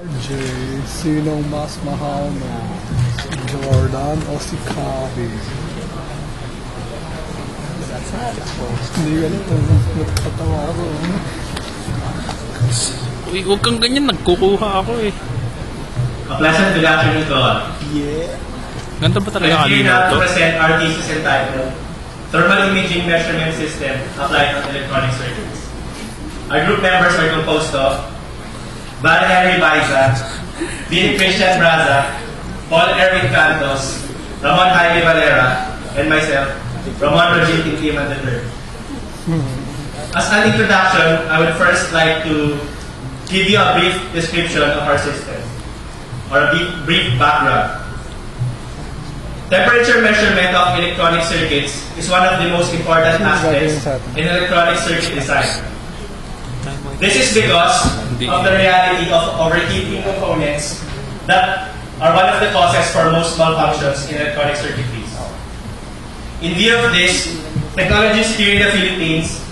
RJ, sinong mas mahal mo? Si Jordan o si Kobe? Hindi ka lang, nagkatawa ako. Uy, huwag kang ganyan, nagkukuha ako eh. A pleasant good afternoon to all. Yeah. Ganda ba talaga I'm here kanina now to? to present our thesis entitled Thermal Imaging Measurement System Applied on Electronic Circuits. Our group members are composed of Barry Henry Baiza, Dean Christian Braza, Paul Erwin Cantos, Ramon Jaime Valera, and myself, Ramon Rajin Tintiman III. As an introduction, I would first like to give you a brief description of our system, or a brief background. Temperature measurement of electronic circuits is one of the most important aspects in electronic circuit design. This is because of the reality of overheating components that are one of the causes for most malfunctions in electronic circuitries. In view of this, technologies here in the Philippines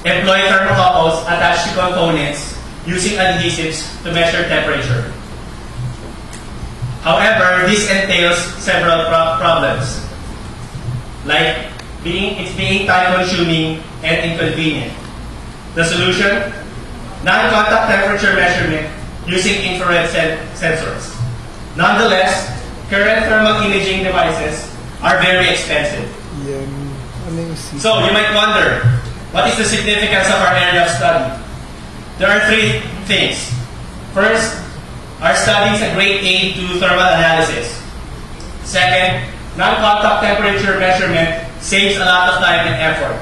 employ thermocouples attached to components using adhesives to measure temperature. However, this entails several problems, like it's being time-consuming and inconvenient. The solution? Non-contact temperature measurement using infrared sensors. Nonetheless, current thermal imaging devices are very expensive. So, you might wonder, what is the significance of our area of study? There are three things. First, our study is a great aid to thermal analysis. Second, non-contact temperature measurement saves a lot of time and effort.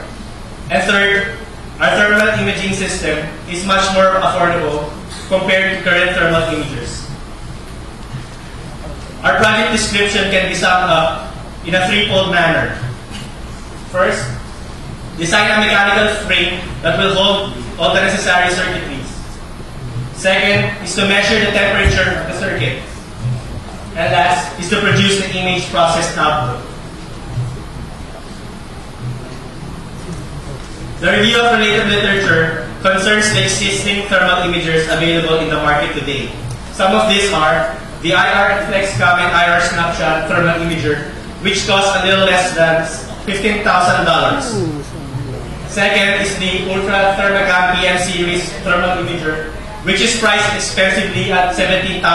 And third, our thermal imaging system is much more affordable compared to current thermal imagers. Our project description can be summed up in a threefold manner. First, design a mechanical frame that will hold all the necessary circuitries. Second is to measure the temperature of the circuit. And last is to produce the image processed output. The review of related literature concerns the existing thermal imagers available in the market today. Some of these are the IR FlexCam and IR Snapshot thermal imager, which costs a little less than $15,000. Second is the Ultra Thermacam PM series thermal imager, which is priced expensively at $17,999.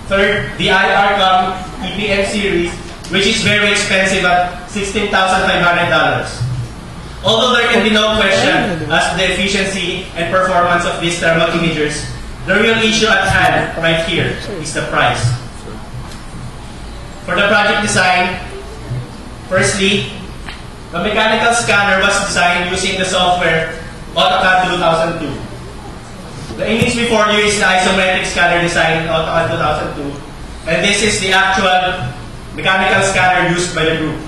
Third, the IRCam EPM series, which is very expensive at $16,500. Although there can be no question as to the efficiency and performance of these thermal imagers, the real issue at hand right here is the price. For the project design, firstly, the mechanical scanner was designed using the software AutoCAD 2002. The image before you is the isometric scanner design in AutoCAD 2002, and this is the actual mechanical scanner used by the group.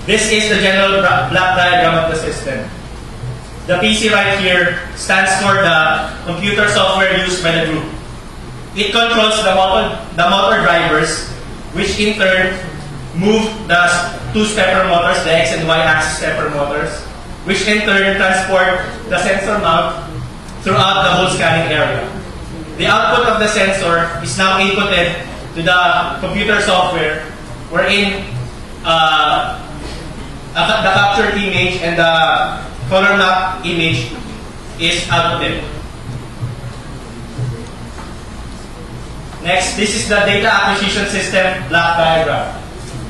This is the general block diagram of the system. The PC right here stands for the computer software used by the group. It controls the motor drivers, which in turn move the two stepper motors, the X and Y axis stepper motors, which in turn transport the sensor mount throughout the whole scanning area. The output of the sensor is now inputted to the computer software, wherein the captured image and the color map image is outputted. Next, this is the data acquisition system block diagram.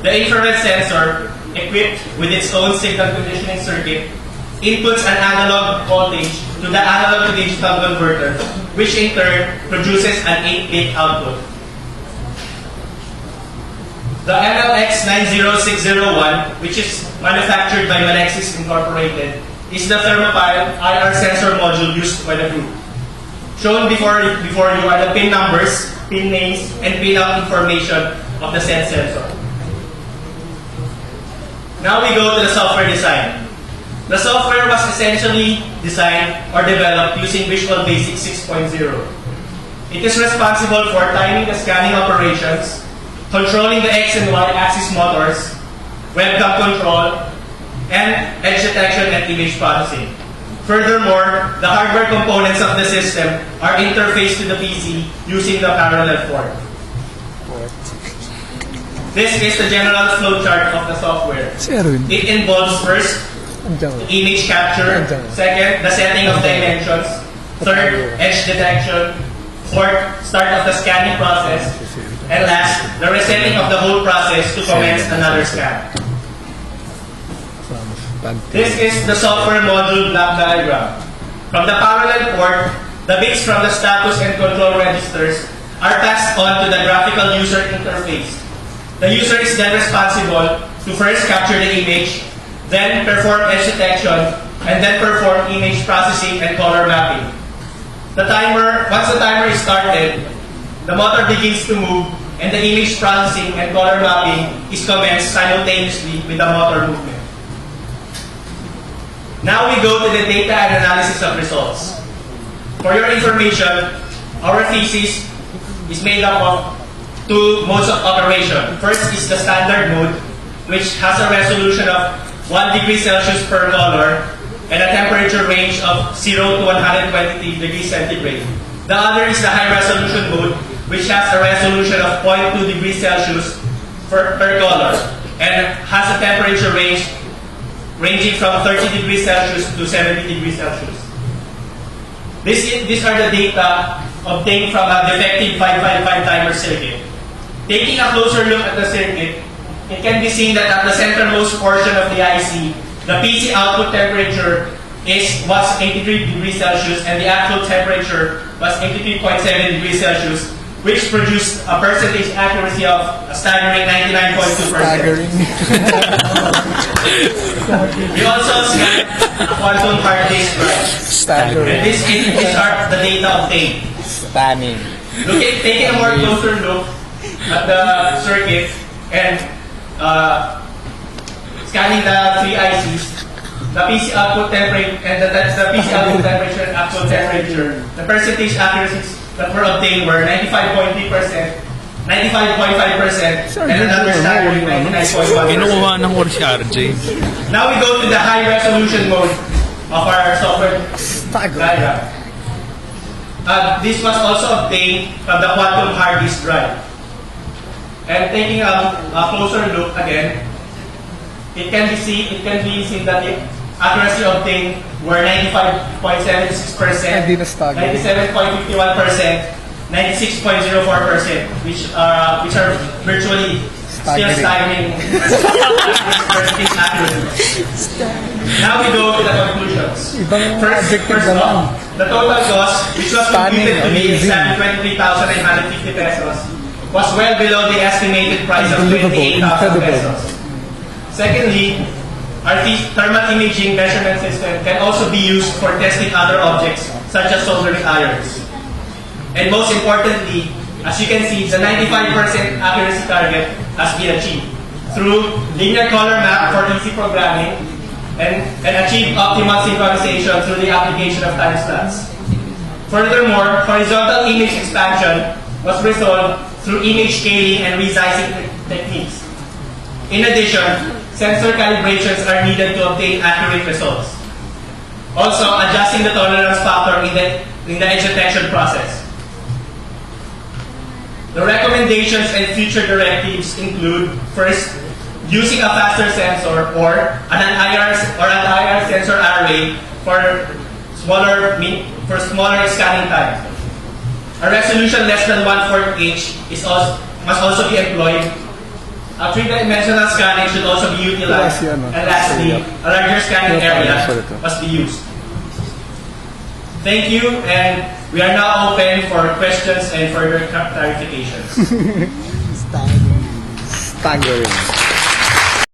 The infrared sensor, equipped with its own signal conditioning circuit, inputs an analog voltage to the analog to digital converter, which in turn produces an 8-bit output. The MLX90601, which is manufactured by Melexis Incorporated, is the thermopile IR sensor module used by the group. Shown before you are the pin numbers, pin names, and pin out information of the sense sensor. Now we go to the software design. The software was essentially designed or developed using Visual Basic 6.0. It is responsible for timing the scanning operations, controlling the X and Y axis motors, webcam control, and edge detection and image processing. Furthermore, the hardware components of the system are interfaced to the PC using the parallel port. This is the general flowchart of the software. Si Erwin. It involves first, Andiyan. image capture. Second, the setting of dimensions. Third, edge detection. Fourth, start of the scanning process. And last, the resetting of the whole process to commence another scan. This is the software module block diagram. From the parallel port, the bits from the status and control registers are passed on to the graphical user interface. The user is then responsible to first capture the image, then perform edge detection, and then perform image processing and color mapping. Once the timer is started, the motor begins to move, and the image processing and color mapping is commenced simultaneously with the motor movement. Now we go to the data and analysis of results. For your information, our thesis is made up of two modes of operation. First is the standard mode, which has a resolution of 1 degree Celsius per color and a temperature range of 0 to 120 degrees centigrade. The other is the high resolution mode, which has a resolution of 0.2 degrees Celsius per color and has a temperature range ranging from 30 degrees Celsius to 70 degrees Celsius. These are the data obtained from a defective 555 timer circuit. Taking a closer look at the circuit, it can be seen that at the centermost portion of the IC, the PC output temperature was 83 degrees Celsius and the actual temperature was 83.7 degrees Celsius, which produced a percentage accuracy of a staggering 99.2%. Staggering. We also scanned a quantum hard disk drive. Staggering. And these are the data obtained. Stunning. Taking a more closer look at the circuit and scanning the three ICs, the PC output temperature and the PC output temperature and actual temperature, the percentage accuracies that were obtained were 95.3%, 95.5%, and another staggering 99.1%. Kinukuha ng course si RJ. Now we go to the high resolution mode of our software diagram. This was also obtained from the quantum hard disk drive. And taking a closer look again, it can be seen that the accuracy obtained were 95.76%, 97.51%, 96.04%, which are virtually still staggering percentage accuracy. Now we go to the conclusions. First off, the total cost, which was computed to be exactly 23,950 pesos, was well below the estimated price of 28,000 pesos. Secondly, our thermal imaging measurement system can also be used for testing other objects, such as soldering irons. And most importantly, as you can see, the 95% accuracy target has been achieved through linear color map for easy programming and achieve optimal synchronization through the application of time slots. Furthermore, horizontal image expansion was resolved through image scaling and resizing techniques. In addition, sensor calibrations are needed to obtain accurate results. Also, adjusting the tolerance factor in the edge detection process. The recommendations and future directives include, first, using a faster sensor or an IR sensor array for smaller scanning time. A resolution less than 1/4 inch must also be employed. A three-dimensional scanning should also be utilized. And lastly, a larger scanning area must be used. Thank you, and we are now open for questions and further clarifications. Staggering.